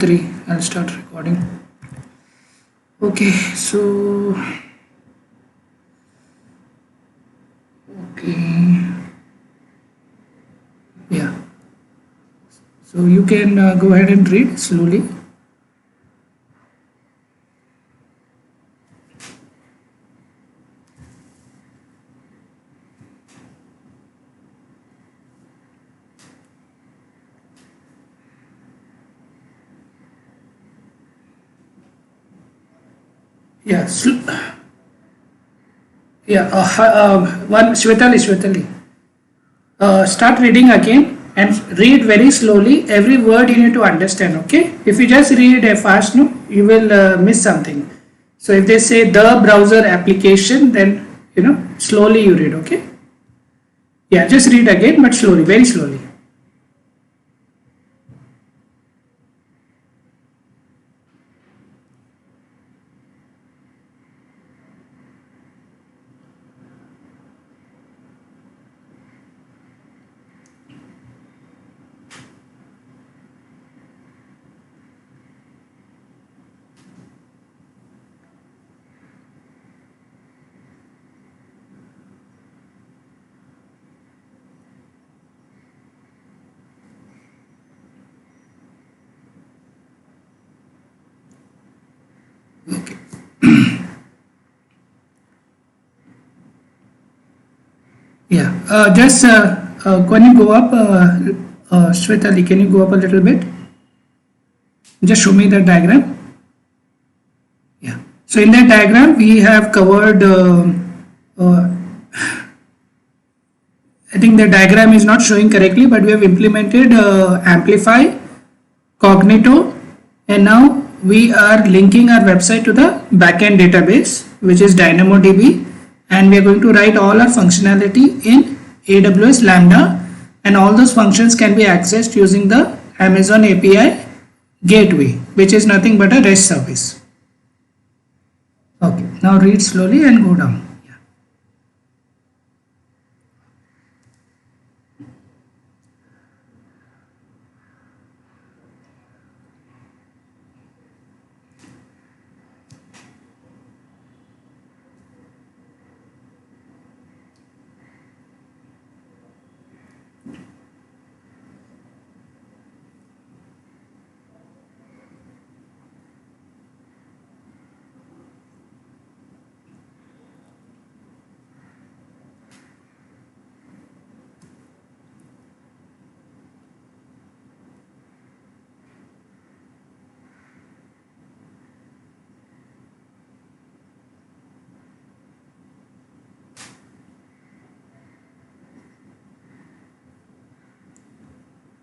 3. I'll start recording. Okay, so yeah, so you can go ahead and read slowly. Yeah, one Shwetali. Start reading again and read very slowly. Every word you need to understand. Okay, if you just read fast, no, you will miss something. So if they say the browser application, then slowly you read. Okay, yeah, just read again, but slowly, very slowly. Okay. Yeah, just can you go up, Shwetali, can you go up a little bit? Just show me the diagram. Yeah. So in that diagram, we have covered, uh, I think the diagram is not showing correctly, but we have implemented Amplify, Cognito, and now we are linking our website to the backend database, which is DynamoDB, and we are going to write all our functionality in AWS Lambda, and all those functions can be accessed using the Amazon API gateway, which is nothing but a REST service. Okay, now read slowly and go down.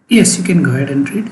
Yes, you can go ahead and read.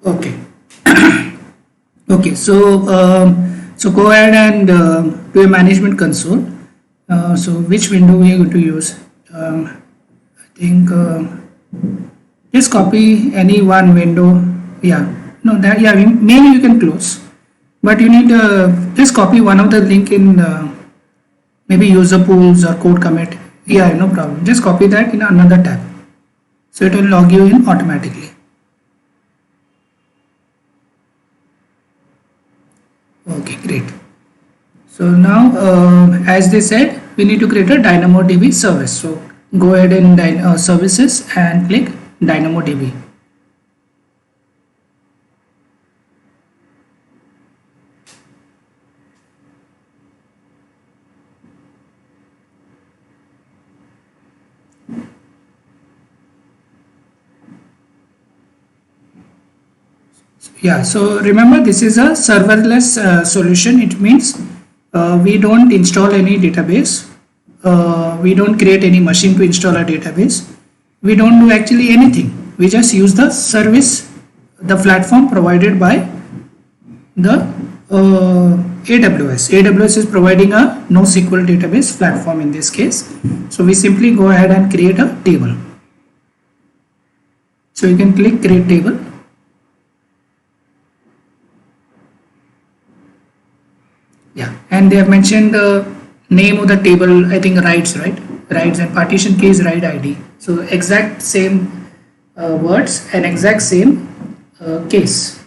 Okay. Okay, so go ahead and do a management console. So which window we are going to use? I think just copy any one window. Yeah, no, that, yeah, maybe you can close, but you need just copy one of the link in maybe user pools or code commit. Yeah, no problem. Just copy that in another tab, so it will log you in automatically. Okay, great. So now, as they said, we need to create a DynamoDB service. So go ahead in services and click DynamoDB. Yeah, so remember this is a serverless solution. It means we don't install any database. We don't create any machine to install a database. We don't do actually anything. We just use the service, the platform provided by the AWS. AWS is providing a NoSQL database platform in this case. So we simply go ahead and create a table. So you can click create table. Yeah, and they have mentioned the name of the table, I think rights, right? Rights and partition key is right ID. So exact same words and exact same case.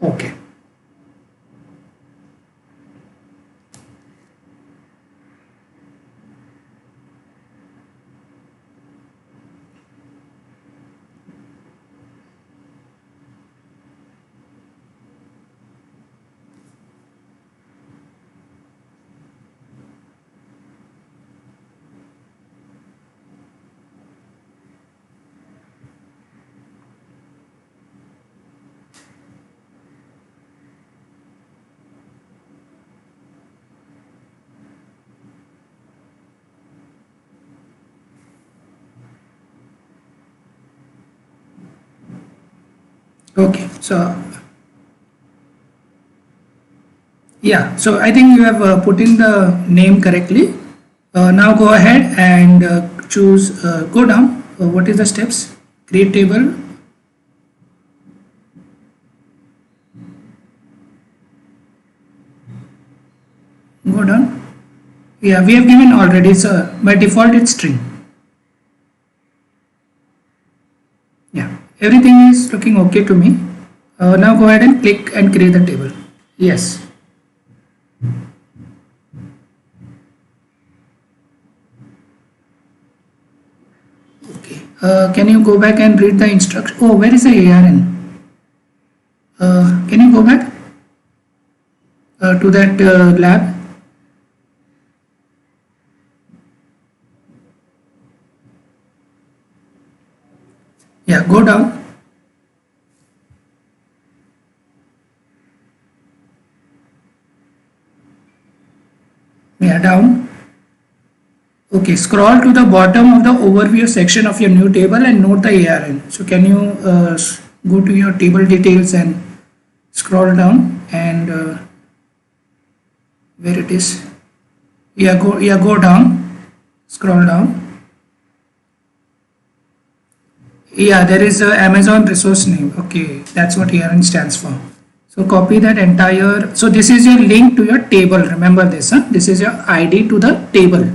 Okay. Okay, so yeah, so I think you have put in the name correctly. Now go ahead and choose, go down. What is the steps? Create table. Go down. Yeah, we have given already, so by default it's string. Yeah, everything is looking okay to me. Now go ahead and click and create the table. Yes. Okay. Can you go back and read the instruction? Oh, where is the ARN? Can you go back to that lab? Yeah, go down. Yeah, down. Okay, scroll to the bottom of the overview section of your new table and note the ARN. So can you go to your table details and scroll down and where it is? Go down, scroll down. Yeah, there is a Amazon resource name. Okay, that's what ARN stands for. So copy that entire. So this is your link to your table. Remember this, huh? This is your ID to the table.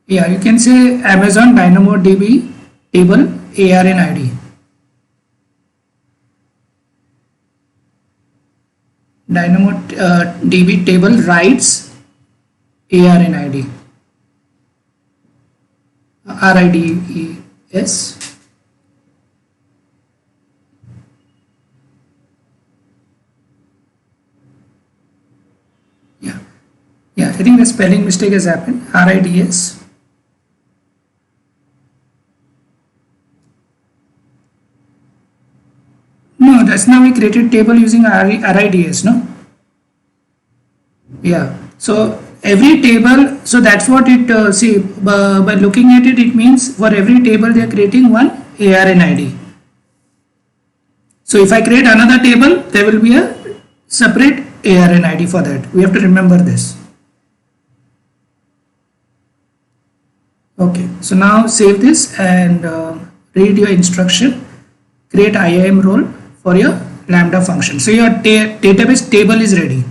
Yeah, you can say Amazon DynamoDB table ARN ID. DynamoDB table rights ARN ID. RIDES. Yeah, yeah. I think the spelling mistake has happened. RIDS. No, that's now we created table using RIDS. No. Yeah. So every table. So that's what it. See, by looking at it, it means for every table they are creating one ARN ID. So if I create another table, there will be a separate ARN ID for that. We have to remember this. Okay, so now save this and read your instruction. Create IAM role for your Lambda function. So your database table is ready.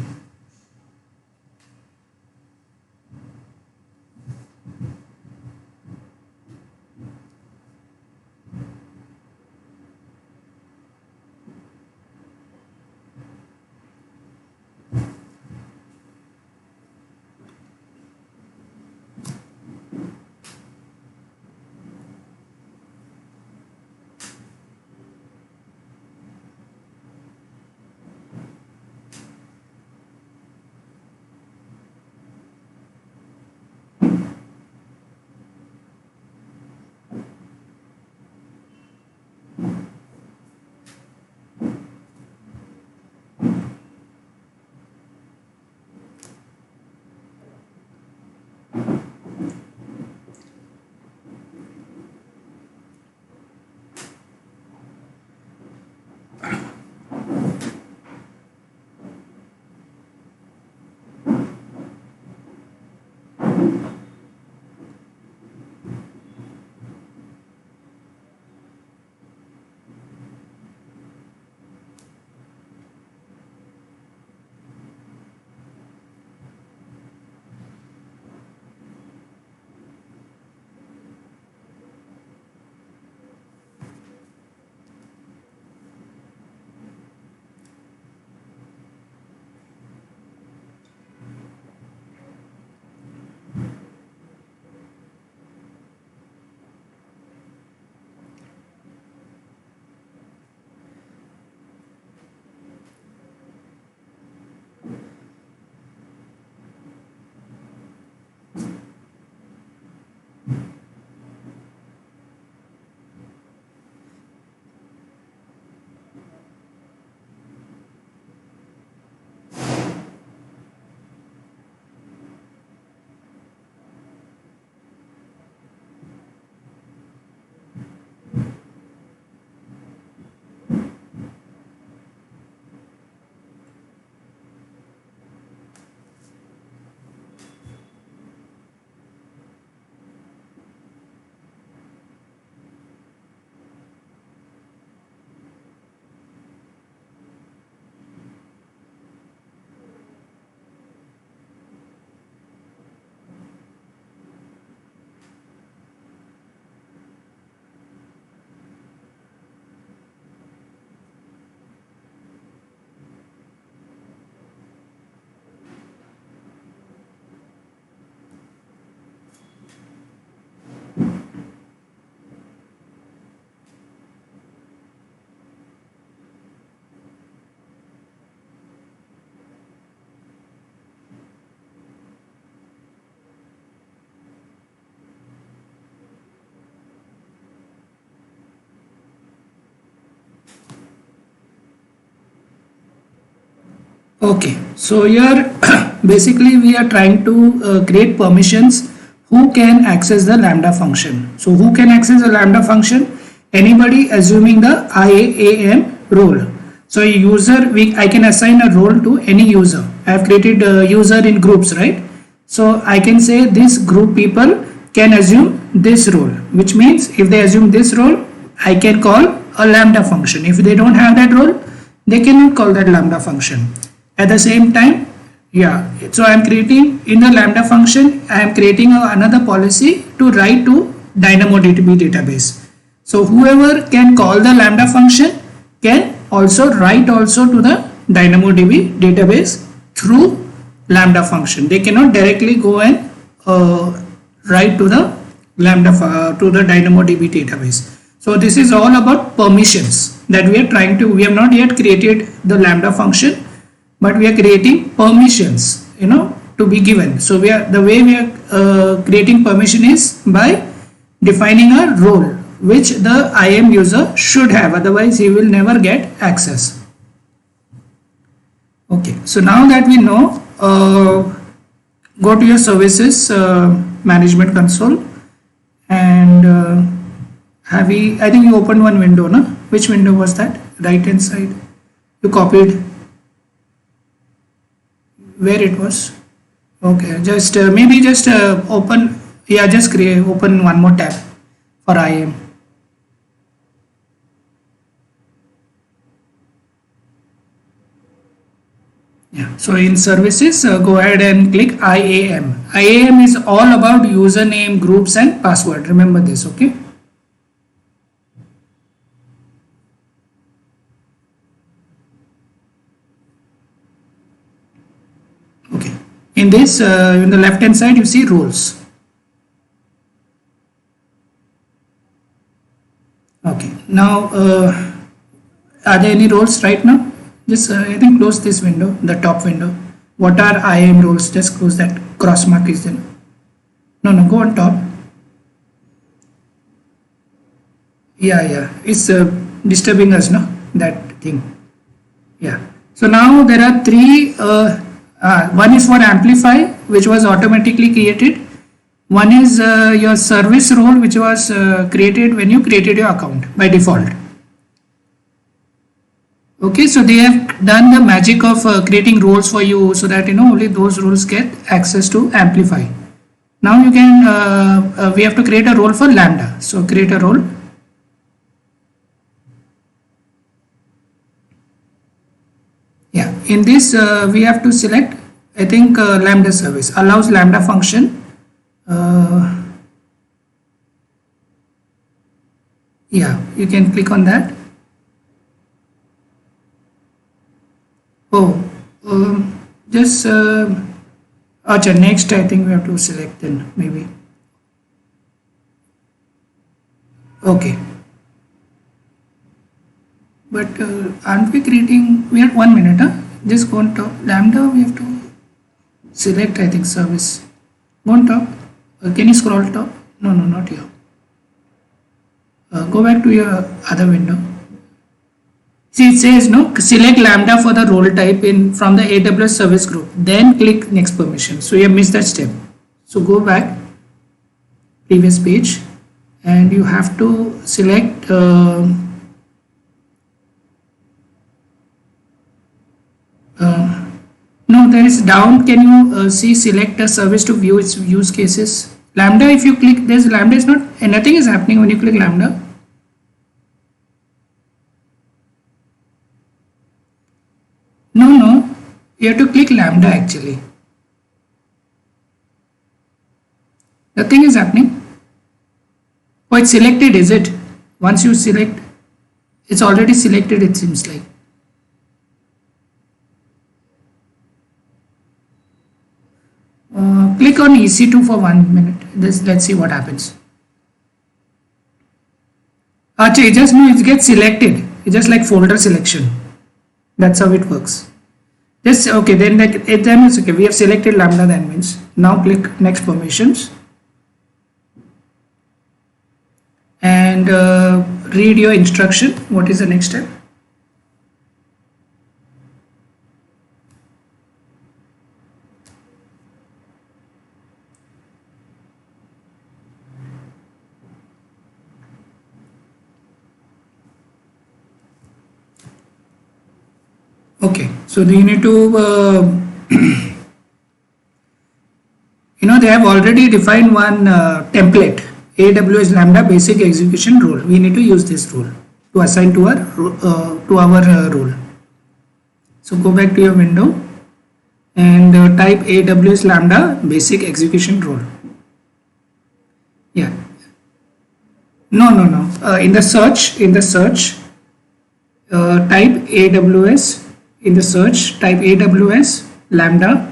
Okay, so here basically we are trying to create permissions who can access the lambda function. So who can access the lambda function? Anybody assuming the IAM role. So a user, I can assign a role to any user. I have created a user in groups, right? So I can say this group people can assume this role, which means if they assume this role, I can call a lambda function. If they don't have that role, they cannot call that lambda function. At the same time, yeah, so I am creating in the lambda function, I am creating another policy to write to DynamoDB database. So whoever can call the lambda function can also write also to the DynamoDB database through lambda function. They cannot directly go and write to the lambda to the DynamoDB database. So this is all about permissions that we are trying to. We have not yet created the lambda function, but we are creating permissions, to be given. So the way we are creating permission is by defining a role which the IAM user should have, otherwise he will never get access. Okay, so now that we know, go to your services management console, and I think you opened one window, no? Which window was that? Right hand side. You copied where it was. Okay, just maybe just open, yeah, just open one more tab for IAM. Yeah, so in services, go ahead and click IAM. IAM is all about username, groups and password. Remember this, okay? Okay, in this, in the left hand side, you see roles. Okay, now are there any roles right now? Just I think close this window, the top window. What are IAM roles? Just close that cross mark is there. No, go on top. Yeah, it's disturbing us, no? That thing. Yeah. So now there are three. One is for amplify, which was automatically created. One is your service role, which was created when you created your account by default. Okay, so they have done the magic of creating roles for you, so that only those roles get access to amplify. Now you can we have to create a role for lambda. So create a role. Yeah, in this we have to select, I think, lambda service allows lambda function. Yeah, you can click on that. Oh, just next I think we have to select then maybe. Okay, but aren't we creating? We have 1 minute, huh? Just go on top. Lambda we have to select, I think, service. Go on top. Can you scroll top? No, not here. Go back to your other window. See, it says no, select lambda for the role type from the AWS service group, then click next permission. So you have missed that step. So go back, previous page, and you have to select no, there is down. Can you see select a service to view its use cases? Lambda, if you click this, lambda is not, and nothing is happening when you click lambda. No, you have to click lambda actually. Nothing is happening. Oh, it's selected, is it? Once you select, it's already selected, it seems like. Click on EC2 for 1 minute. Let's see what happens. It just gets selected. It's just like folder selection. That's how it works. Just okay, then it's okay. We have selected lambda, then means now click next permissions and read your instruction. What is the next step? Okay, so you need to, they have already defined one template, AWS Lambda basic execution rule. We need to use this rule to assign to our role. So go back to your window and type AWS Lambda basic execution role. Yeah. No, no, no. In the search, type AWS. In the search, type AWS Lambda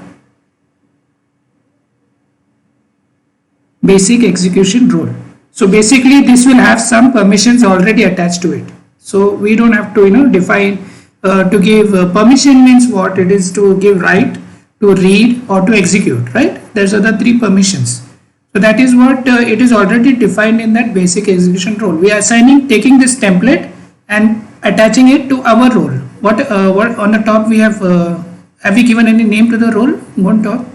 basic execution role. So basically, this will have some permissions already attached to it. So we don't have to define to give permission means what it is to give right, to read, or to execute, right? There's other three permissions. So that is what it is already defined in that basic execution role. We are taking this template and attaching it to our role. What on the top we have we given any name to the role on top?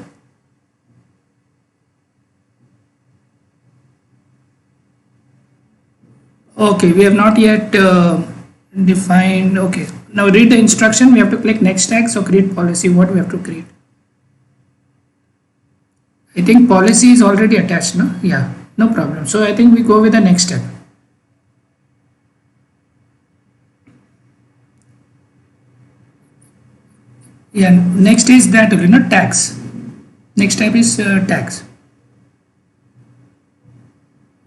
Okay, we have not yet defined. Okay, now read the instruction. We have to click next tag. So create policy. What we have to create? I think policy is already attached, no? Yeah, no problem. So I think we go with the next step. Yeah, next is that, tags. Next type is tags.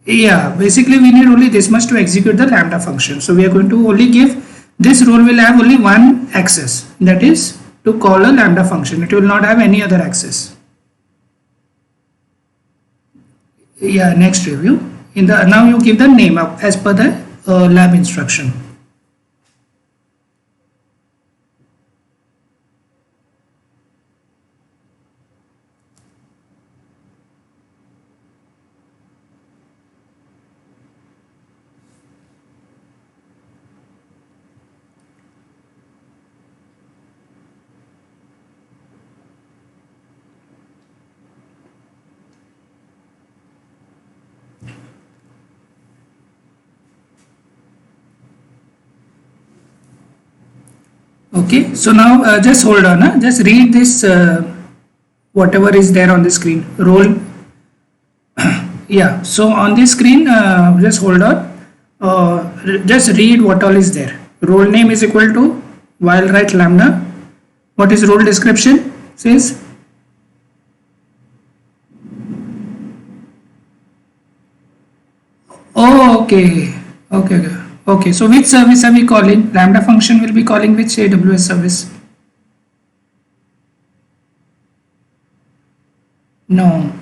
Yeah, basically we need only this much to execute the Lambda function. So we are going to only give, this role will have only one access, that is to call a Lambda function. It will not have any other access. Yeah, next review. Now you give the name as per the lab instruction. Okay, so now just hold on, just read this whatever is there on the screen. Role. Yeah, so on the screen, just hold on. Just read what all is there. Role name is equal to while write lambda. What is role description? Says oh, okay, okay, okay. Okay, so which service are we calling? Lambda function will be calling which AWS service? No,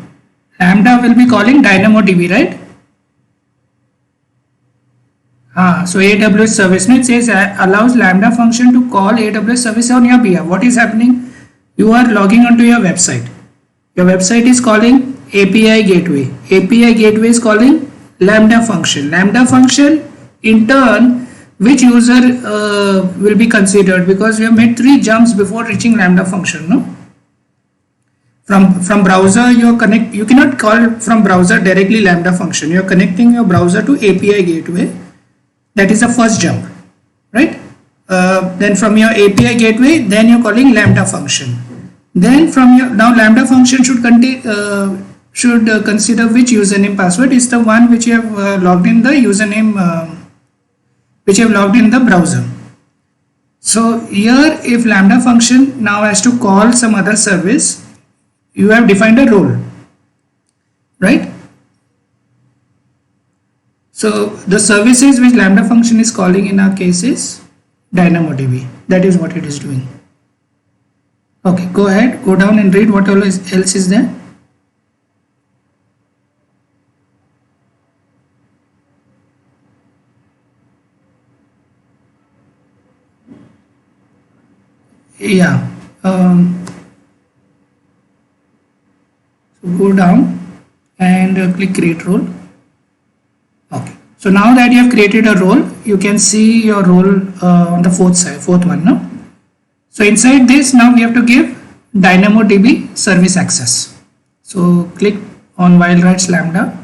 Lambda will be calling DynamoDB, right? So AWS service, no, it says allows Lambda function to call AWS service on your behalf. What is happening? You are logging onto your website. Your website is calling API gateway. API gateway is calling Lambda function. Lambda function in turn, which user will be considered, because we have made 3 jumps before reaching Lambda function, no? From browser you cannot call from browser directly Lambda function. You are connecting your browser to API gateway. That is the first jump, right? Then from your API gateway, then you're calling Lambda function. Then from your, now Lambda function should contain consider which username password is the one which you have logged in the username which you have logged in the browser. So here if Lambda function now has to call some other service, you have defined a role, right? So the services which Lambda function is calling in our case is DynamoDB. That is what it is doing. Okay, go ahead, go down and read what else is there. Yeah. So go down and click create role. Okay. So now that you have created a role, you can see your role on the fourth one. No. So inside this, now we have to give DynamoDB service access. So click on while writes lambda.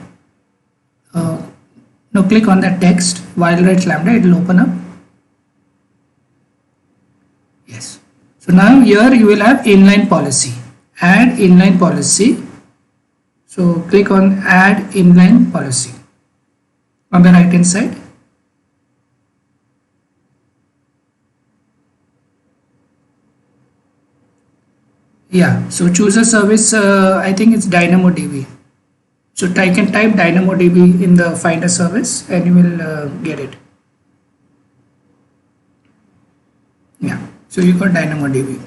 Now click on that text while writes lambda. It will open up. Yes. So now here you will have inline policy, add inline policy. So click on add inline policy on the right hand side. Yeah, so choose a service, I think it's DynamoDB. So I can type DynamoDB in the Finder service and you will get it. Yeah, so you got DynamoDB.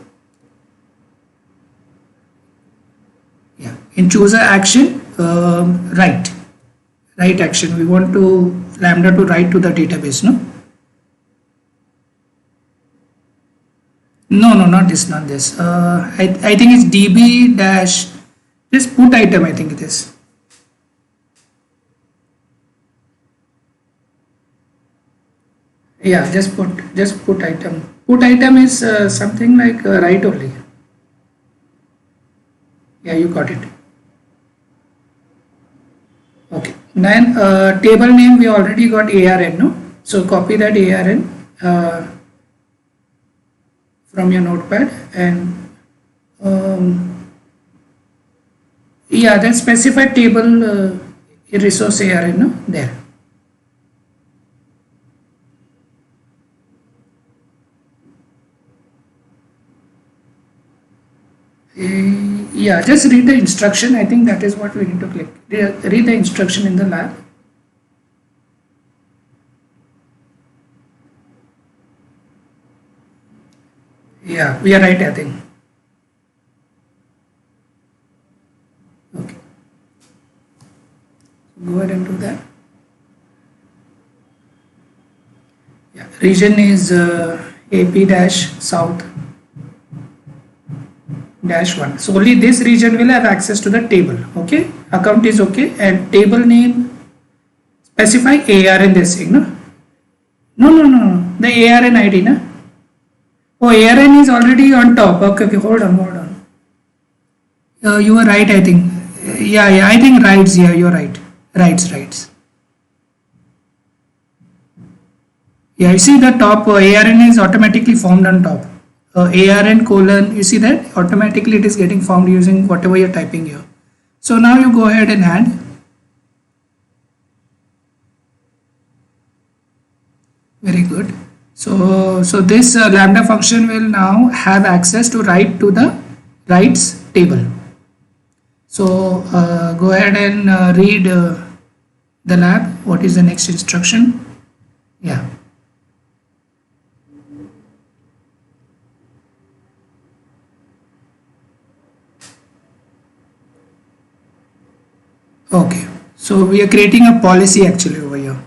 Yeah, in chooser action, write action. We want to Lambda to write to the database, no? No, not this. I think it's db dash, just put item, I think it is. Yeah, just put item. Put item is something like write only. Yeah, you got it. Okay. Then table name we already got ARN, no? So copy that ARN from your notepad and yeah, that specified table resource ARN, no? There. Yeah, just read the instruction. I think that is what we need to click. Read the instruction in the lab. Yeah, we are right, I think. Okay. Go ahead and do that. Yeah, region is AP-South -1. So only this region will have access to the table. Okay, account is okay, and table name specify ARN this thing, no? No. The ARN ID, no? Oh, ARN is already on top. Okay, hold on. You are right, I think. Yeah, I think rights. Yeah, you're right. Rights. Yeah, you see the top ARN is automatically formed on top. ARN colon, you see that automatically it is getting formed using whatever you're typing here. So now you go ahead and add. Very good. So this lambda function will now have access to write to the rights table. So go ahead and read the lab. What is the next instruction? Yeah. Okay, so we are creating a policy actually over here.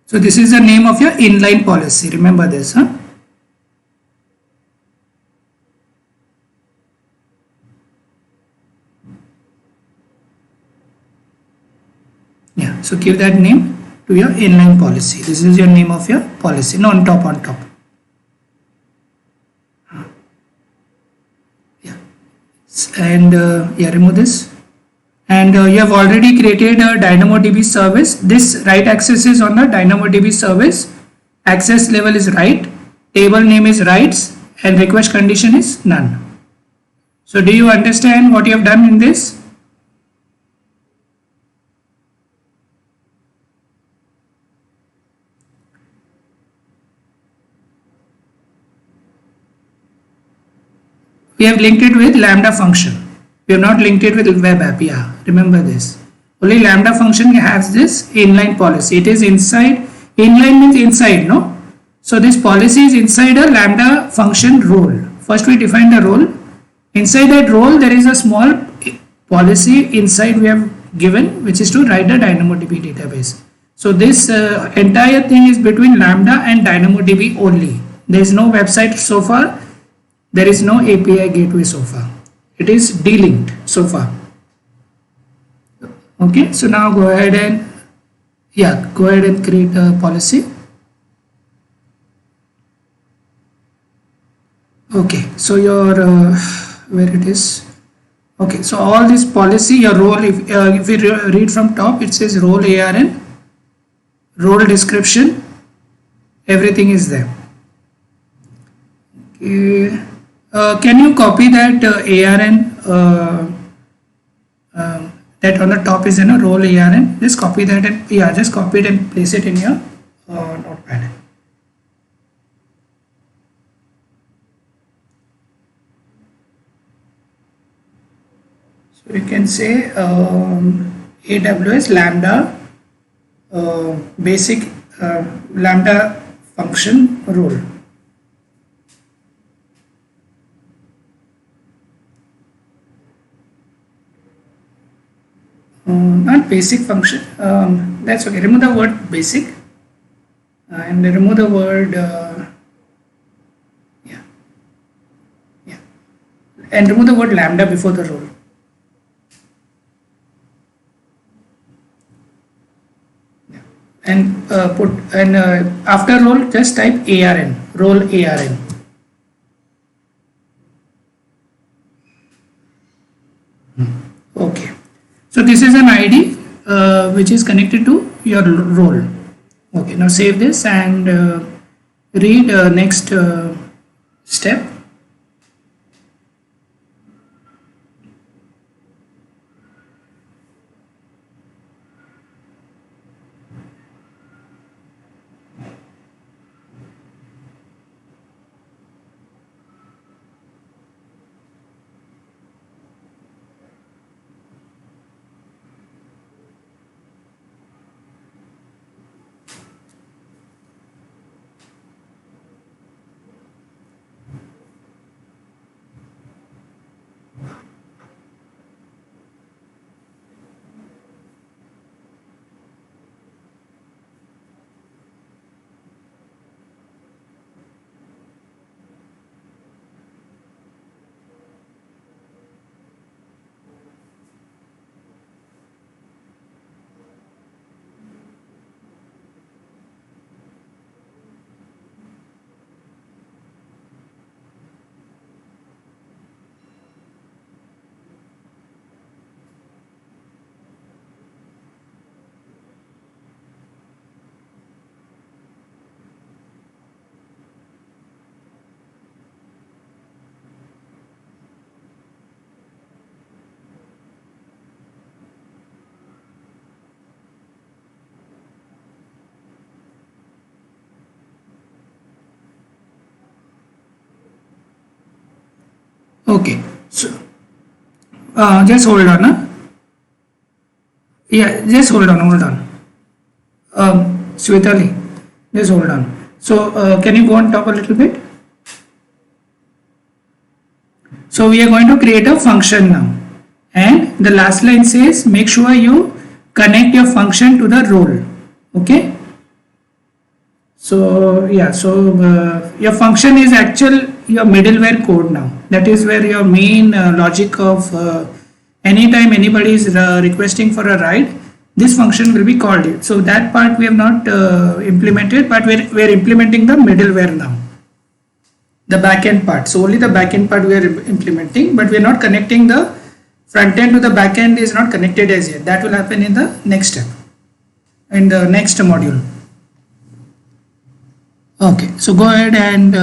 So this is the name of your inline policy. Remember this, huh? Yeah, so give that name to your inline policy. This is your name of your policy. No, on top. And yeah, remove this, and you have already created a DynamoDB service. This write access is on the DynamoDB service. Access level is write, table name is writes, and request condition is none. So do you understand what you have done in this? We have linked it with lambda function. We have not linked it with web app. Yeah, remember this. Only lambda function has this inline policy. It is inside. Inline means inside, no? So this policy is inside a lambda function role. First we define the role. Inside that role there is a small policy inside we have given, which is to write the DynamoDB database. So this entire thing is between lambda and DynamoDB only. There is no website so far. There is no API gateway so far. It is delinked so far. Okay, so now go ahead and create a policy. Okay, so your where it is. Okay, so all this policy, your role, if you read from top, it says role ARN, role description, everything is there. Okay. Can you copy that ARN that on the top is in a role ARN? Just copy that and just copy it and place it in your notepad. So you can say AWS Lambda basic Lambda function role. Not basic function, that's okay. Remove the word basic and remove the word and remove the word lambda before the role. And put and after role just type ARN, role ARN. Okay, so this is an ID which is connected to your role. Okay, now save this and read next step. Okay, so just hold on. Yeah, just hold on. Swetali, just hold on. So can you go on top a little bit? So we are going to create a function now, and the last line says make sure you connect your function to the role. Okay. So yeah, so your function is your middleware code now. That is where your main logic of anytime anybody is requesting for a ride, this function will be called. So that part we have not implemented, but we're implementing the middleware now, the backend part. So only the backend part we are implementing, but we are not connecting the front end to the backend is not connected as yet. That will happen in the next step, in the next module. Okay, so go ahead and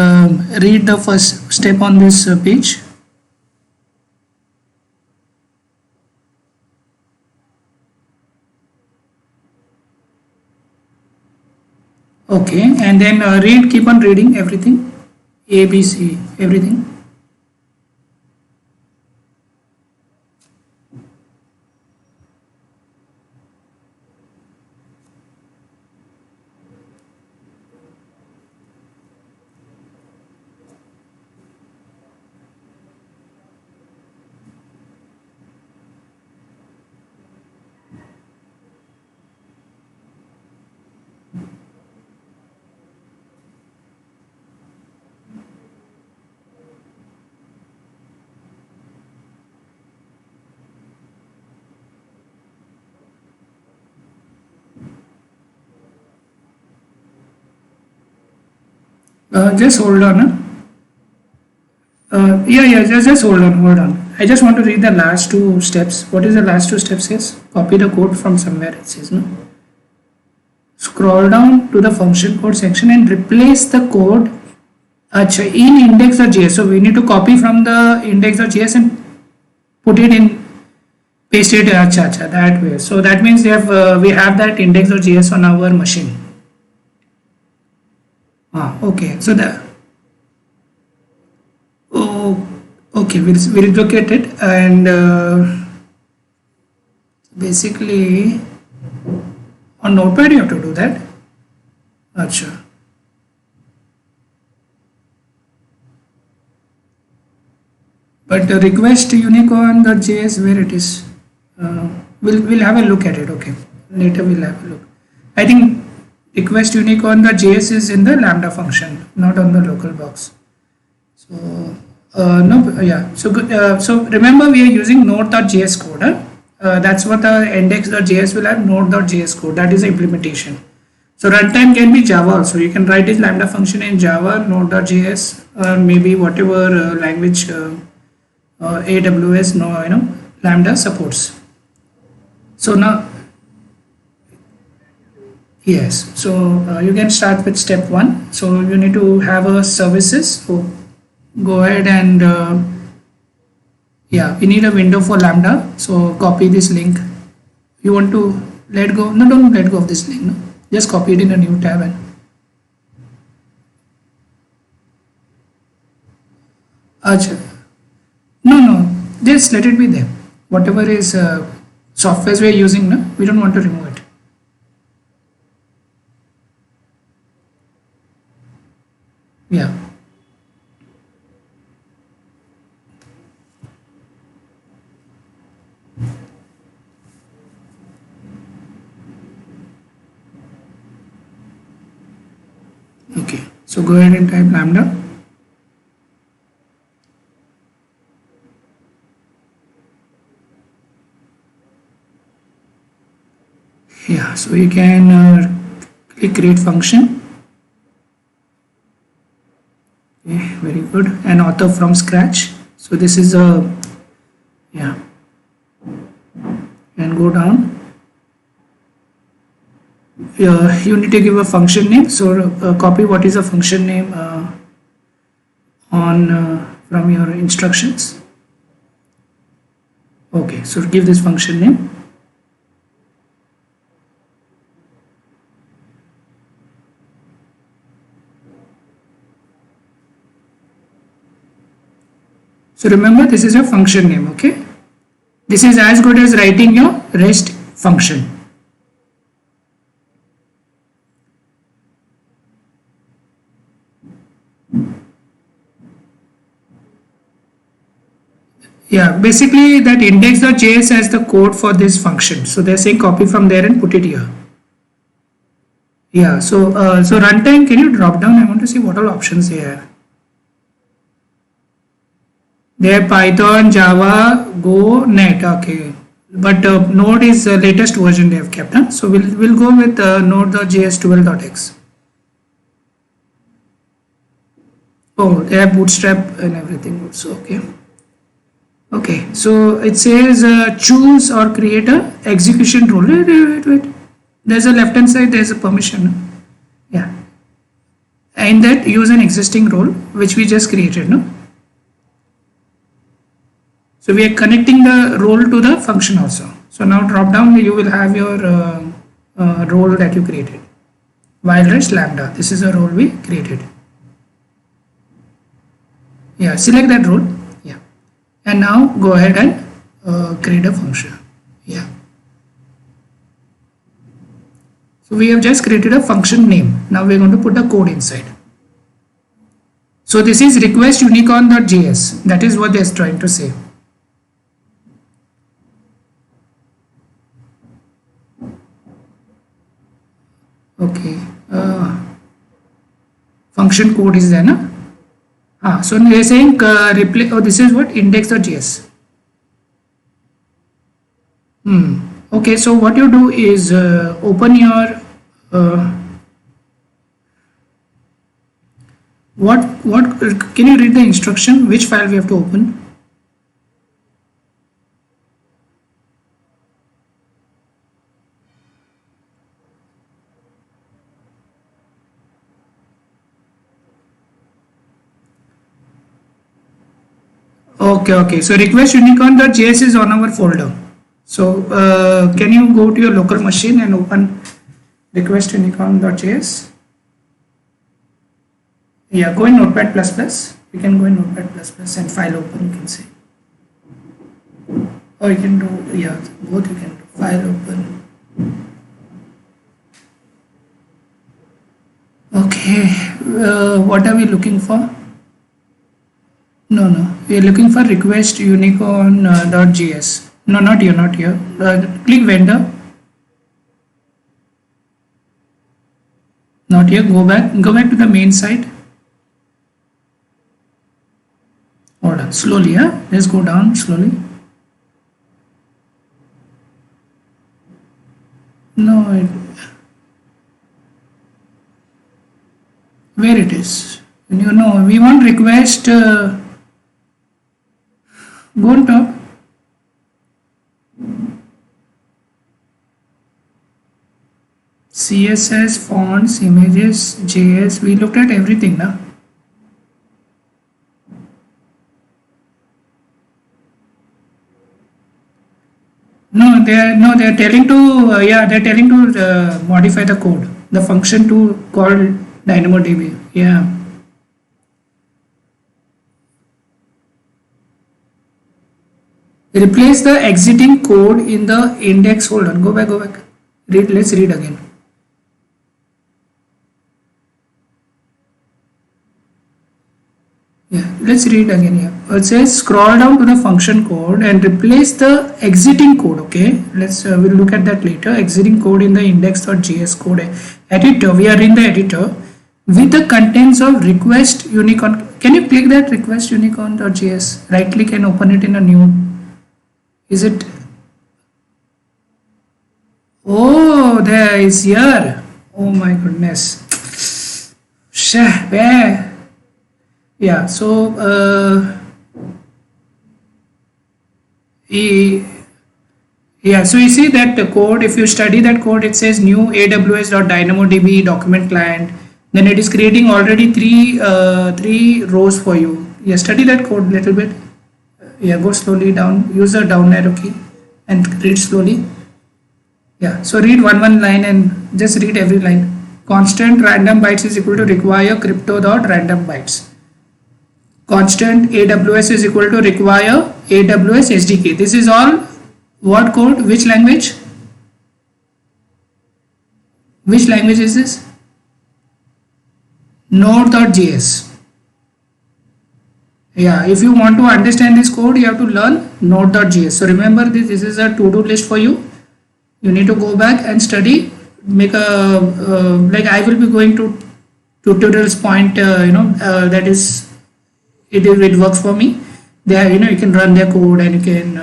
read the first step on this page. Okay, and then keep on reading everything, A, B, C, everything. Just hold on. Just hold on. I just want to read the last two steps. What is the last two steps? Yes, copy the code from somewhere. It says no. scroll down to the function code section and replace the code in index.js. So we need to copy from the index.js and put it in, paste it that way. So that means we have that index.js on our machine. Okay, so okay, we'll look at it, and basically on Notepad you have to do that. Acha. But the request unicorn.js, where it is, we'll have a look at it. Okay, later we'll have a look. I think request unicorn.js is in the lambda function, not on the local box. So no, yeah. So good. So remember, we are using node.js code. That's what the index.js will have, node.js code. That is the implementation. So runtime can be Java also. You can write this lambda function in Java, node.js, or maybe whatever language AWS lambda supports. So now, yes. So you can start with step 1. So you need to have a services. So go ahead and yeah, we need a window for lambda. So copy this link. You want to let go? No, don't let go of this link. No? Just copy it in a new tab and no, just let it be there. Whatever is softwares we are using, no, we don't want to remove it. Yeah. Okay, so go ahead and type lambda. Yeah, so you can click create function. Okay, very good. And author from scratch. So this is a, yeah, and go down. You need to give a function name. So copy what is a function name from your instructions. Okay, so give this function name. So remember, this is a function name. Okay, this is as good as writing your REST function. Yeah, basically that index.js has the code for this function. So they're saying copy from there and put it here. Yeah, so runtime, can you drop down? I want to see what all options they have. They have Python, Java, Go, Net. Okay, but Node is the latest version they have kept. Huh? So we'll go with Node.js 12.x. Oh, they have Bootstrap and everything also. Okay. Okay, so it says choose or create a execution rule. Wait. There's a left hand side, there's a permission. Yeah. And that use an existing role which we just created. No. So we are connecting the role to the function also. So now drop down, you will have your role that you created. While rest lambda. This is a role we created. Yeah, select that role. Yeah. And now go ahead and create a function. Yeah. So we have just created a function name. Now we are going to put a code inside. So this is request unicorn.js. That is what they are trying to say. Okay. Function code is there, no? So they are saying replace. Oh, this is what index.js. Okay, so what you do is open your what can you read the instruction? Which file we have to open? Okay. So request unicorn.js is on our folder. So can you go to your local machine and open request unicorn.js? Yeah, go in Notepad++. You can go in Notepad++ and file open, you can say. Or you can do, yeah, both you can do, file open. Okay, what are we looking for? No, we are looking for request unicorn.js. No, not here. Click vendor. Not here, go back to the main site. Hold on, slowly, let's go down slowly. No, where it is? You know, we want request, go on top. CSS, fonts, images, JS, we looked at everything now. They're telling to they're telling to modify the code, the function to call DynamoDB. Yeah. Replace the exiting code in the index. Hold on, go back. Let's read again. Yeah, let's read again here. It says scroll down to the function code and replace the exiting code. Okay, we'll look at that later. Exiting code in the index.js code editor. We are in the editor with the contents of request unicorn. Can you click that request unicorn.js? Right click and open it in a new. Is it? Oh, there is here. Oh my goodness. Where? Yeah, so so you see that the code, if you study that code, it says new aws.dynamodb document client, then it is creating already three rows for you. Yeah, study that code a little bit. Yeah, go slowly down, use the down arrow key and read slowly. Yeah, so read one line and just read every line. Constant random bytes is equal to require crypto.random bytes. Constant AWS is equal to require AWS SDK. This is all what code? Which language? Which language is this? Node.js. Yeah, if you want to understand this code, you have to learn Node.js. So remember this is a to-do list for you. You need to go back and study. Make a like I will be going to tutorials point. That is. It works for me. There, you can run their code and you can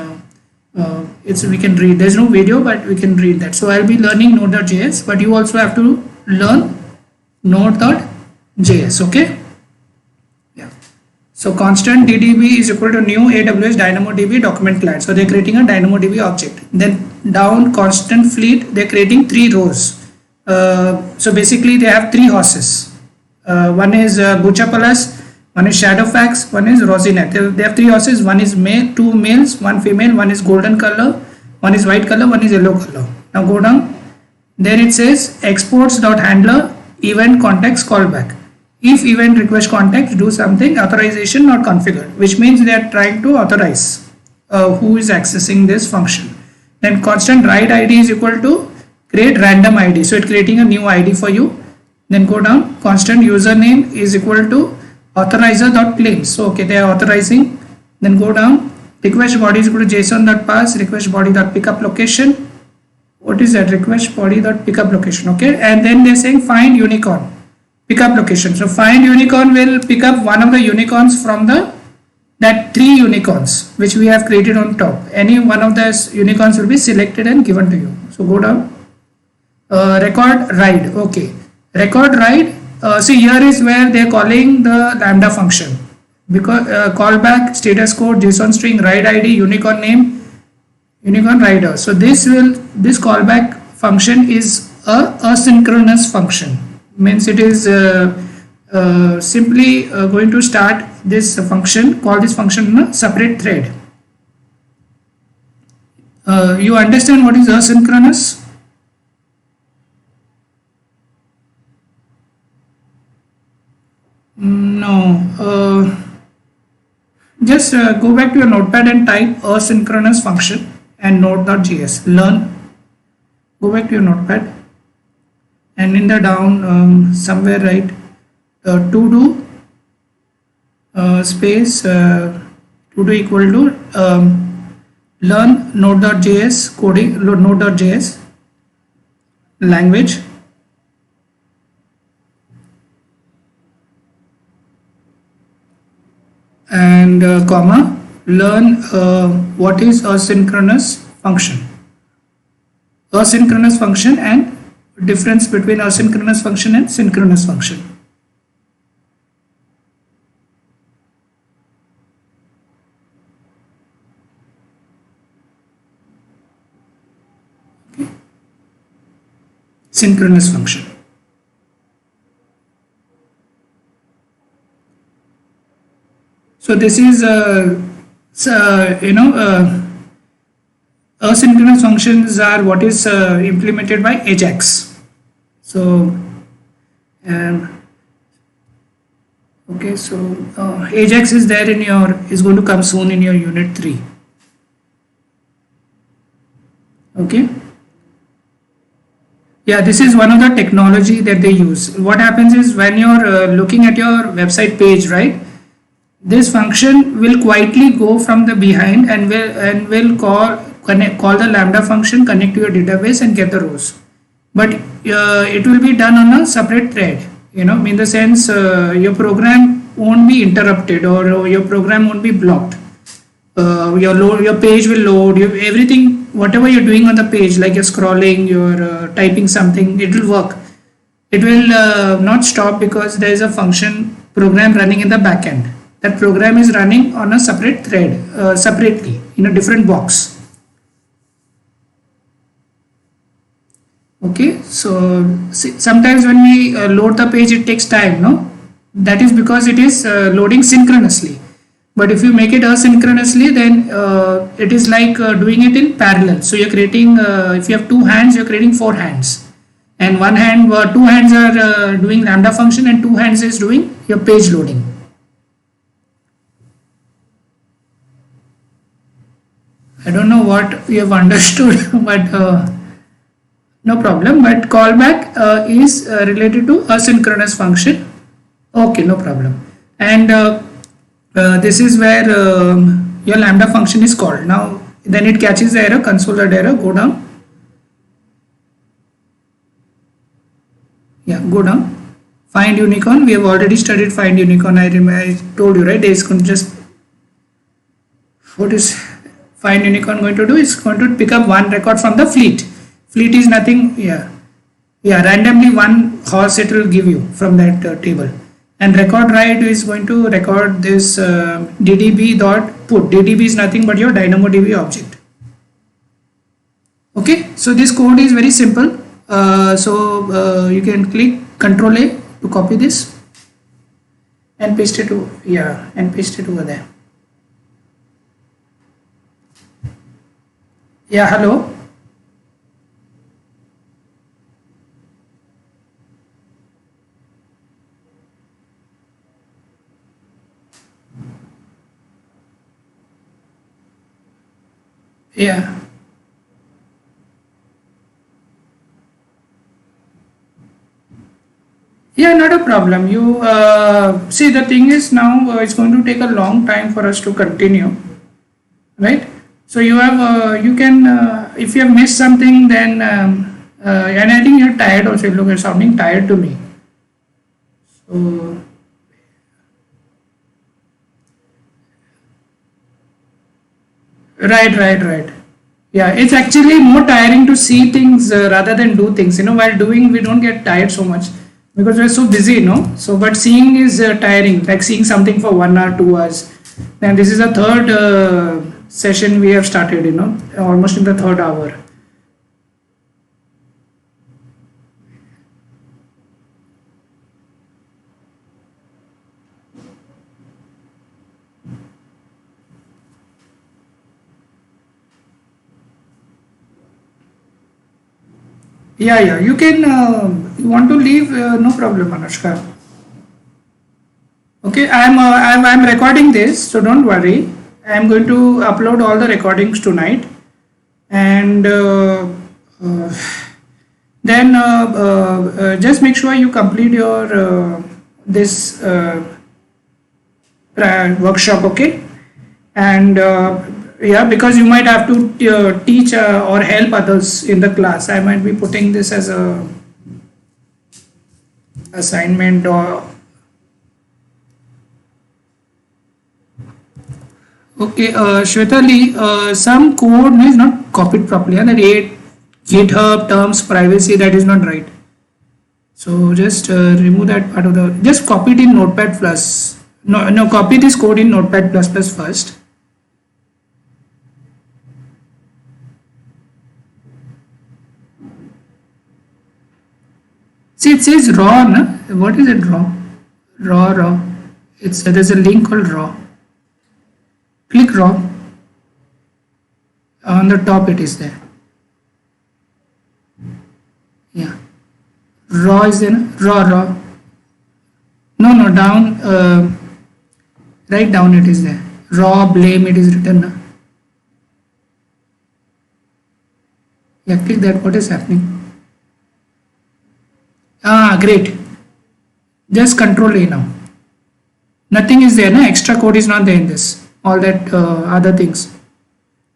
we can read. There's no video, but we can read that. So I'll be learning Node.js, but you also have to learn Node.js. Okay. Yeah. So constant DDB is equal to new AWS DynamoDB document client. So they're creating a DynamoDB object. Then down constant fleet, they're creating 3 rows. So basically they have 3 horses. One is Buchapalas. One is Shadowfax, one is Rosinet. They have 3 horses. One is male, 2 males, 1 female. One is golden color, one is white color, one is yellow color. Now go down. There it says exports.handler event context callback. If event request context do something, authorization not configured, which means they are trying to authorize who is accessing this function. Then constant write ID is equal to create random ID. So it's creating a new ID for you. Then go down. Constant username is equal to authorizer.claims. So okay, they are authorizing. Then go down. Request body is equal to json.pass request body.pickup location. What is that? Request body.pickup location. Okay, and then they're saying find unicorn pickup location. So find unicorn will pick up one of the unicorns from that 3 unicorns which we have created on top. Any one of those unicorns will be selected and given to you. So go down. Record ride. Okay, record ride. See, here is where they are calling the lambda function, because callback status code JSON string ride ID unicorn name unicorn rider. So this callback function is a asynchronous function, means it is simply going to start this function, call this function a separate thread. You understand what is asynchronous? No. Just go back to your notepad and type asynchronous function and node.js. Learn. Go back to your notepad and in the down somewhere write to do space to do equal to learn node.js coding node.js language and comma learn what is asynchronous function and difference between asynchronous function and synchronous function. Okay. Synchronous function. So this is asynchronous functions are what is implemented by Ajax. So okay, so Ajax is there in your is going to come soon in your unit 3. Okay. Yeah, this is one of the technology that they use. What happens is when you're looking at your website page, right? This function will quietly go from the behind and will call the lambda function, connect to your database and get the rows. But it will be done on a separate thread. In the sense your program won't be interrupted or your program won't be blocked. Your page will load. Everything, whatever you're doing on the page, like you're scrolling, you're typing something, it will work. It will not stop because there is a function program running in the backend. That program is running on a separate thread, separately in a different box. Okay, so sometimes when we load the page, it takes time, no? That is because it is loading synchronously. But if you make it asynchronously, then it is like doing it in parallel. So you're creating, if you have 2 hands, you're creating 4 hands. And 1 hand, 2 hands are doing lambda function and 2 hands is doing your page loading. I don't know what you have understood, but no problem. But callback is related to asynchronous function. Okay, no problem. And this is where your lambda function is called. Now, then it catches the error, console.error, go down. Yeah, go down. Find unicorn. We have already studied find unicorn. I told you, right? It's going to just, what is find unicorn going to do? It's going to pick up one record from the fleet. Fleet is nothing, randomly one horse it will give you from that table. And record write is going to record this ddb dot put. ddb is nothing but your DynamoDB object. Okay, so this code is very simple. You can click Ctrl A to copy this and paste it over there. Yeah, hello. Yeah. Yeah, not a problem. You see, the thing is now it's going to take a long time for us to continue, right? So you have you can if you have missed something, then and I think you're tired also. Look, you're sounding tired to me. So right. Yeah, it's actually more tiring to see things rather than do things. While doing, we don't get tired so much because we're so busy, So, but seeing is tiring, like seeing something for 1 hour, 2 hours. And this is the third session we have started, almost in the third hour. Yeah, yeah. You can. You want to leave? No problem, Anushka. Okay, I'm recording this, so don't worry. I'm going to upload all the recordings tonight, and uh, then just make sure you complete your this workshop. Okay, and yeah, because you might have to teach or help others in the class. I might be putting this as a assignment or okay, Shwetali, some code is not copied properly. And that GitHub terms privacy, that is not right. So just remove that part of the. Just copy it in Notepad plus. No, no, copy this code in Notepad plus plus first. See, it says raw. Na? What is it raw? Raw. It's there's a link called raw. Click raw. On the top, it is there. Yeah. Raw is there. Na? Raw. No, no, down. Right down it is there. Raw blame it is written. Na? Yeah, click that. What is happening? Ah, great. Just control A now. Nothing is there. Na? Extra code is not there in this. All that other things.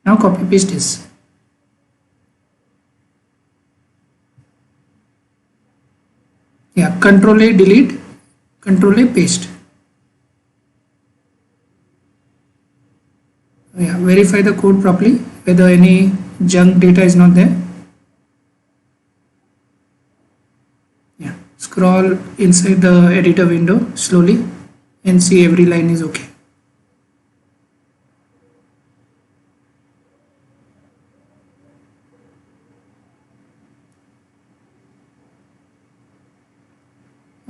Now copy paste this. Yeah, control A delete, control A paste. Yeah, verify the code properly whether any junk data is not there. Yeah, scroll inside the editor window slowly and see every line is okay.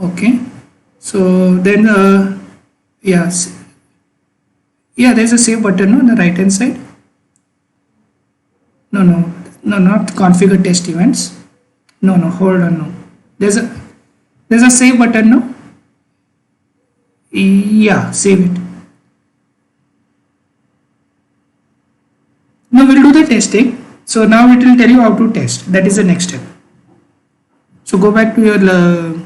Okay, so then yes, yeah, there's a save button on the right hand side. No, not configure test events. No, hold on, no. There's a save button, no? Yeah, save it. Now we'll do the testing. So now it will tell you how to test. That is the next step. So go back to your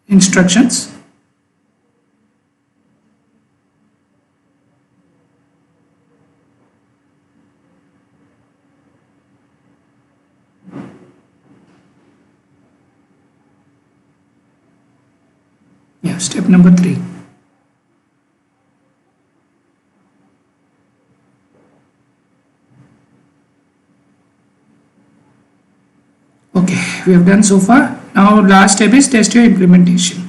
instructions. Yeah, step number 3. Okay, we have done so far. Now last step is test your implementation.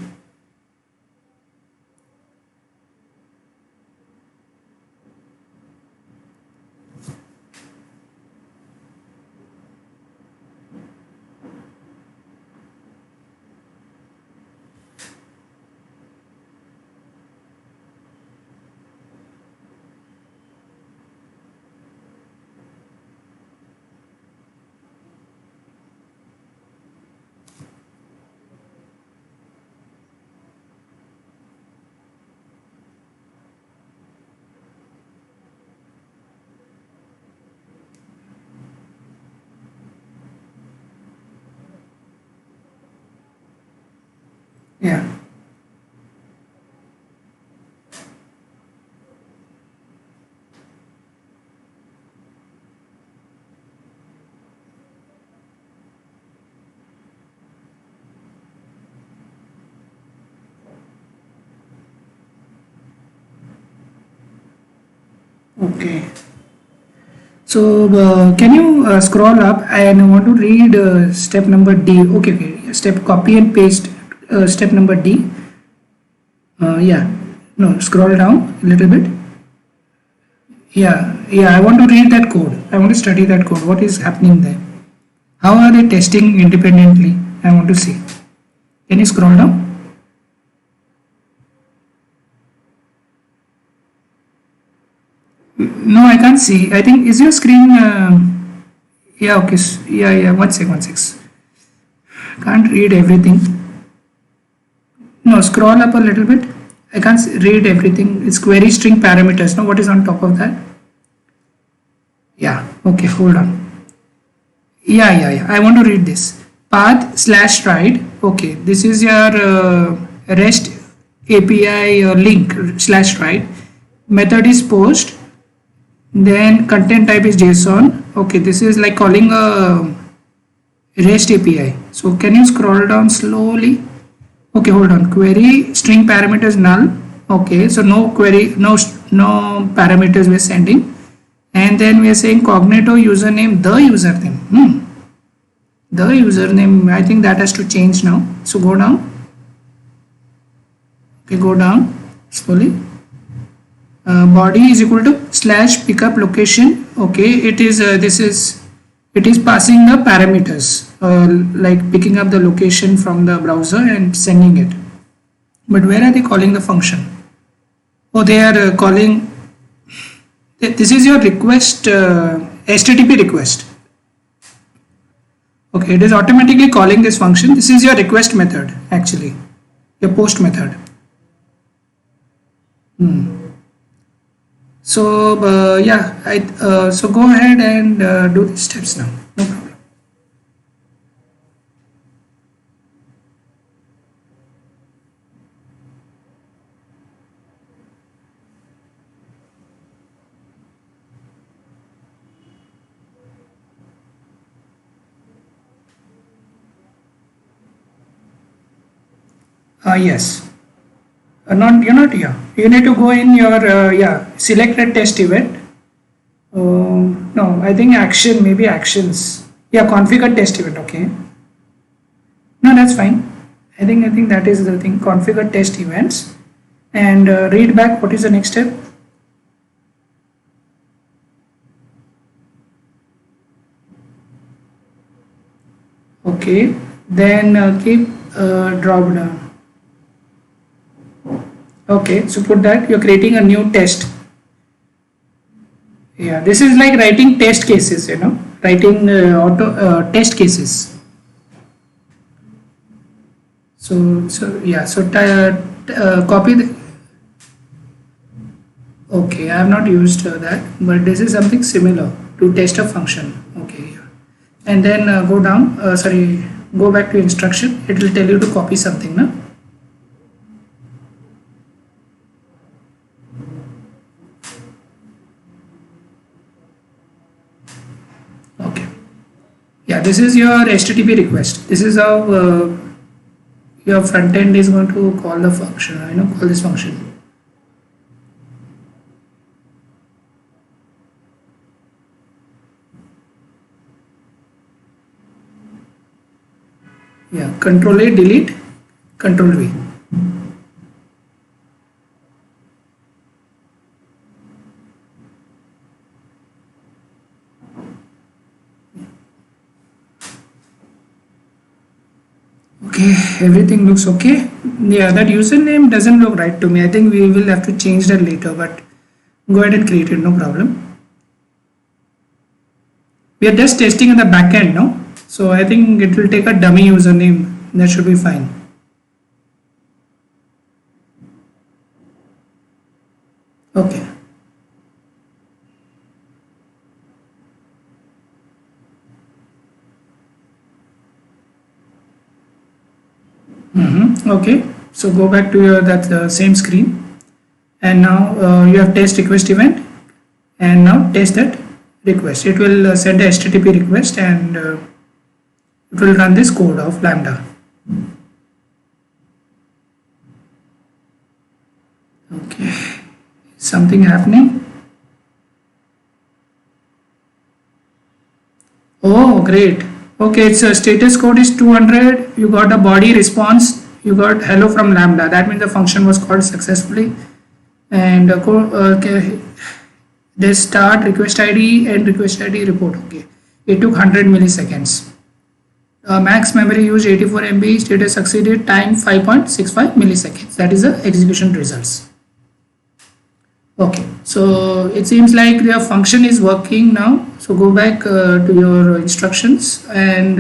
Yeah. Okay. So can you scroll up and I want to read step number D. Okay. Step copy and paste step number D. Yeah. No, scroll down a little bit. Yeah. I want to read that code. I want to study that code. What is happening there? How are they testing independently? I want to see. Can you scroll down? No, I can't see. I think is your screen. Yeah. Okay. Yeah. One sec. Can't read everything. No, scroll up a little bit. I can't read everything. It's query string parameters. Now what is on top of that? Yeah, okay, hold on. Yeah. I want to read this. Path slash write. Okay, this is your REST API link slash write. Method is post. Then content type is JSON. Okay, this is like calling a REST API. So can you scroll down slowly? Okay, hold on. Query string parameters null. Okay, so no query, no parameters we're sending. And then we are saying Cognito username, the username. The username, I think that has to change now. So go down. Okay, go down slowly. Body is equal to slash pickup location. Okay, it is it is passing the parameters like picking up the location from the browser and sending it. But where are they calling the function? Oh, they are calling. This is your request, HTTP request. Okay, it is automatically calling this function. This is your request method, actually, your post method. So yeah, so go ahead and do these steps now. No problem. Yes. Not you're not here. You need to go in your selected test event. No, I think action, maybe actions. Yeah, configure test event. Okay. No, that's fine. I think that is the thing. Configure test events and read back. What is the next step? Okay. Then keep drop down. Okay, so put that you're creating a new test. Yeah, this is like writing test cases, writing test cases. So yeah, so copy the. Okay, I have not used that, but this is something similar to test a function. Okay, yeah. And then go down. Go back to instruction. It will tell you to copy something, no? Yeah, this is your HTTP request. This is how your front end is going to call the function. Call this function. Yeah, Control A, delete, Control V. Okay, everything looks okay. Yeah, that username doesn't look right to me. I think we will have to change that later, but go ahead and create it, no problem. We are just testing in the backend, no? So I think it will take a dummy username. That should be fine. Okay. Okay, so go back to your that same screen, and now you have test request event, and now test that request. It will send a HTTP request, and it will run this code of Lambda. Okay, something happening. Oh, great. Okay, its status code is 200. You got a body response. You got hello from Lambda. That means the function was called successfully. And this start request ID and request ID report. Okay, it took 100 milliseconds. Max memory used 84 MB. Status succeeded. Time 5.65 milliseconds. That is the execution results. Okay, so it seems like your function is working now. So go back to your instructions and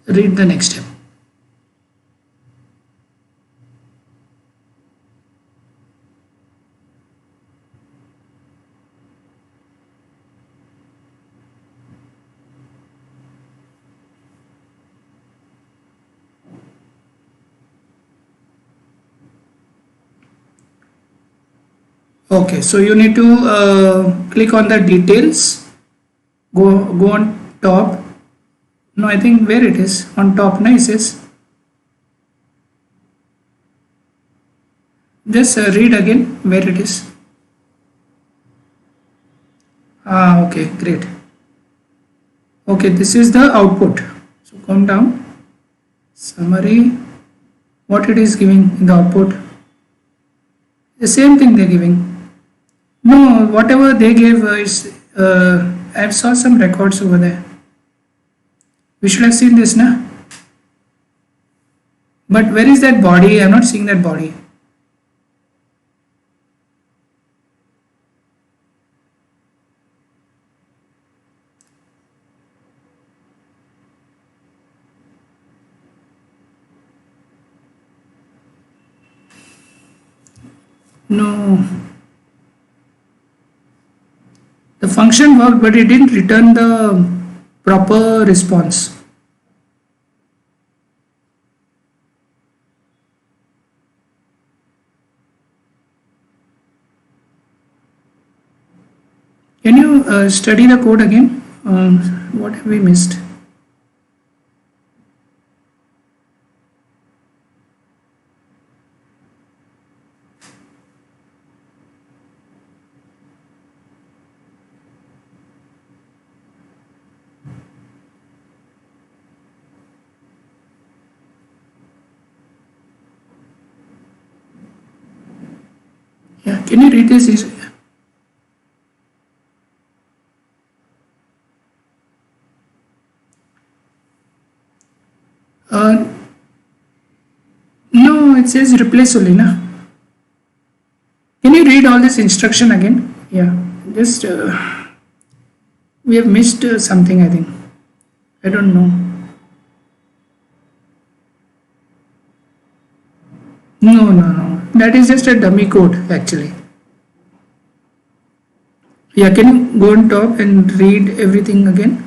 read the next step. Okay, so you need to click on the details, go on top. No, I think where it is on top. No, it says just read again where it is. Okay, great. Okay, this is the output. So come down, summary, what it is giving in the output. The same thing they're giving. No, whatever they gave is I saw some records over there. We should have seen this, na? But where is that body? I'm not seeing that body. No. The function worked, but it didn't return the proper response. Can you study the code again? What have we missed? Yeah, can you read this? No, it says replace only, na? Can you read all this instruction again? Yeah, just we have missed something, I think. I don't know. No. That is just a dummy code actually. Yeah, can you go on top and read everything again?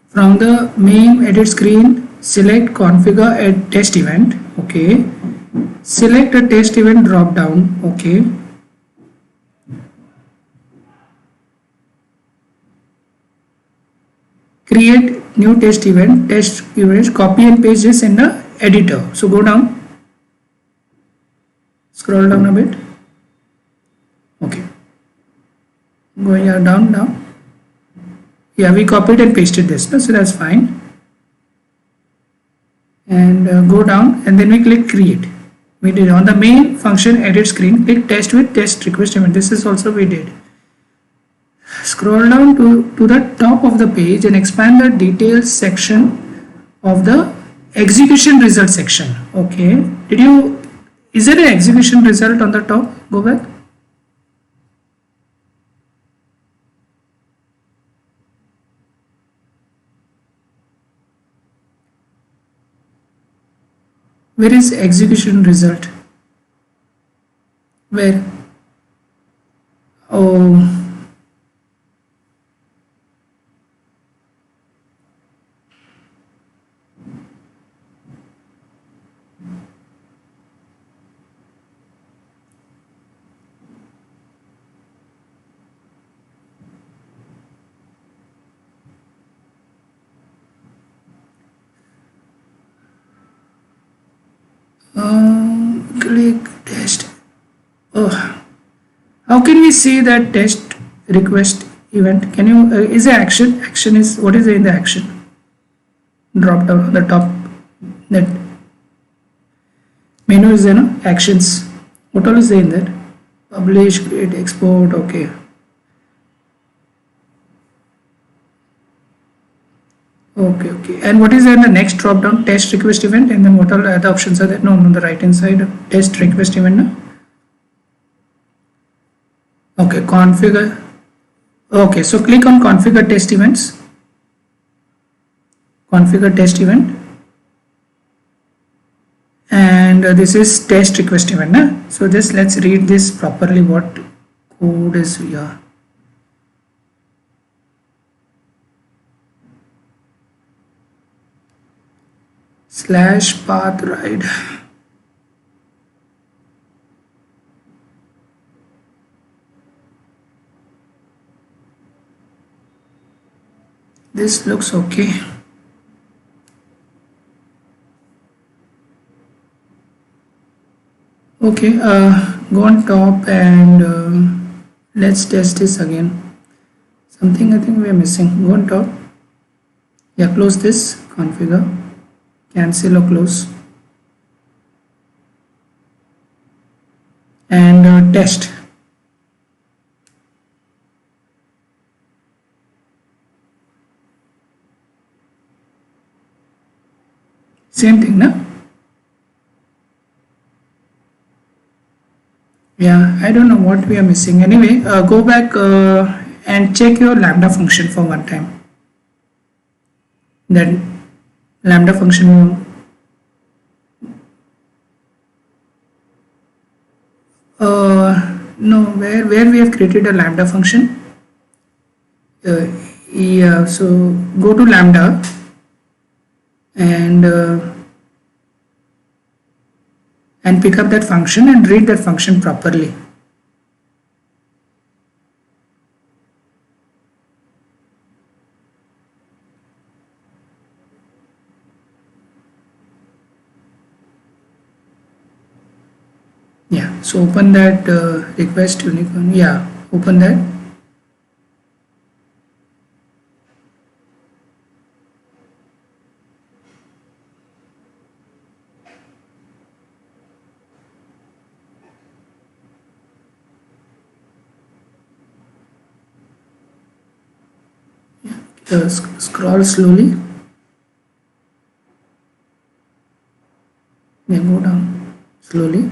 From the main edit screen, select configure a test event. Okay. Select a test event drop down. Okay. Create new test event, copy and paste this in the editor. So go down, scroll down a bit. Okay. Going down now. Yeah, we copied and pasted this, so that's fine. And go down and then we click create. We did on the main function edit screen, click test with test request event. This is also we did. Scroll down to the top of the page and expand the details section of the execution result section. Okay. Is there an execution result on the top? Go back. Where is execution result? Where? Oh. Click test. Oh, how can we see that test request event? Can you is the action? Action is what is in the action? Drop down on the top. That menu is there, no? Actions. What all is there in that? Publish, create, export. Okay. Okay. And what is there in the next drop down? Test request event, and then what all other options are there? No, on the right hand side, test request event. No? Okay, configure. Okay, so click on configure test events. Configure test event. And this is test request event. Na? So just let's read this properly. What code is here? slash path ride. This looks okay. Okay, go on top and let's test this again. Something I think we are missing. Go on top. Yeah, close this, configure, cancel or close, and test. Same thing, no? Yeah, I don't know what we are missing. Anyway, go back and check your lambda function for one time. That lambda function, no, where we have created a lambda function. Yeah, so go to lambda and pick up that function and read that function properly. Yeah, so open that request unicorn. Yeah, open that. Scroll slowly. Then go down slowly.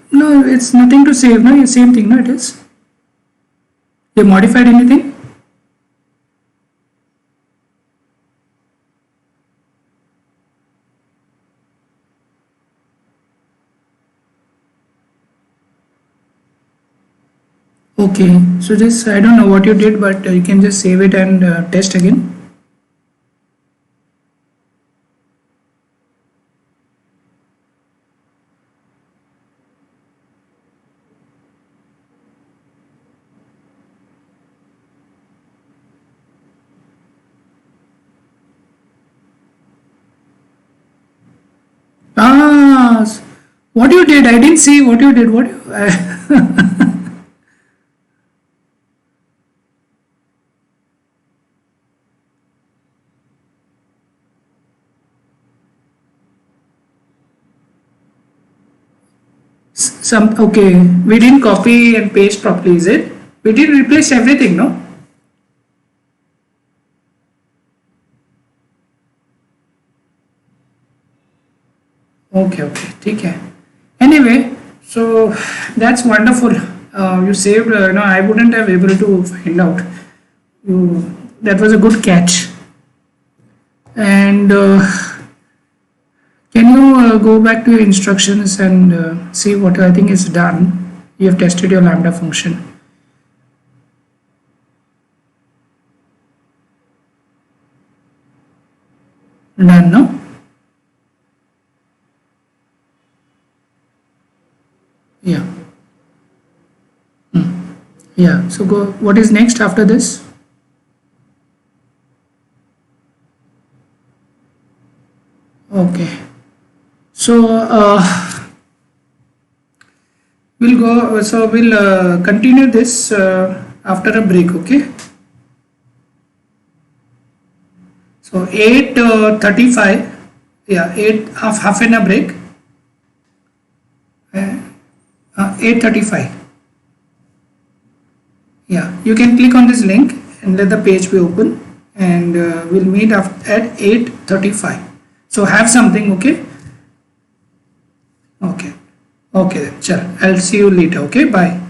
No, it's nothing to save. No, same thing. No, it is. You modified anything? Okay, so this I don't know what you did, but you can just save it and test again. Ah, what you did? I didn't see what you did. What? Some okay. We didn't copy and paste properly, is it? We did replace everything, no? Okay, okay, ठीक है. Anyway, so that's wonderful. You saved. No, I wouldn't have able to find out. You, that was a good catch. And can you go back to your instructions and see what I think is done? You have tested your lambda function. Done, no? Yeah. Yeah. So go. What is next after this? Okay. So we'll go. So we'll continue this after a break. Okay. So 8:35, yeah, half an hour break. 8:35. Yeah, you can click on this link and let the page be open, and we'll meet at 8:35. So have something, okay? Okay, okay, sure. I'll see you later. Okay, bye.